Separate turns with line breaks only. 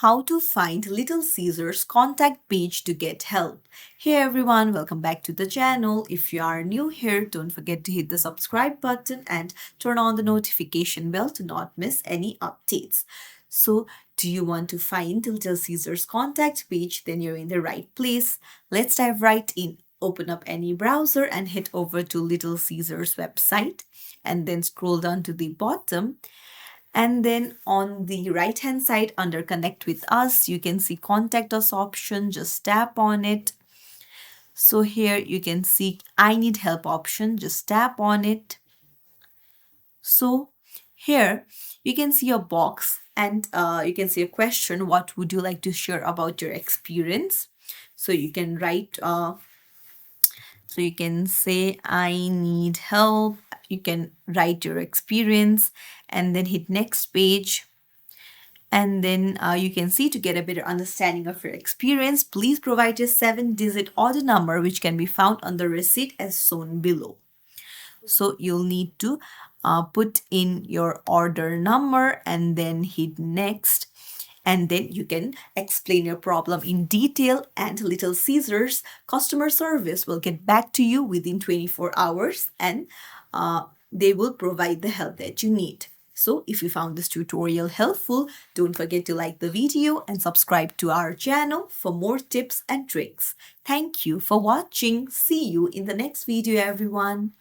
how to find Little Caesars contact page to get help. Hey everyone, welcome back to the channel. If you are new here, don't forget to hit the subscribe button and turn on the notification bell to not miss any updates. So, do you want to find Little Caesars contact page? Then you're in the right place. Let's dive right in. Open up any browser and head over to Little Caesars website and then scroll down to the bottom, and then on the right hand side under connect with us, you can see contact us option. Just tap on it. So here you can see I need help option. Just tap on it. So here you can see a box and you can see a question. What would you like to share about your experience? So you can write so you can say, I need help. You can write your experience and then hit next page. And then you can see, to get a better understanding of your experience, please provide a 7-digit order number which can be found on the receipt as shown below. So you'll need to put in your order number and then hit next. And then you can explain your problem in detail, and Little Caesars customer service will get back to you within 24 hours and they will provide the help that you need. So if you found this tutorial helpful, don't forget to like the video and subscribe to our channel for more tips and tricks. Thank you for watching. See you in the next video, everyone.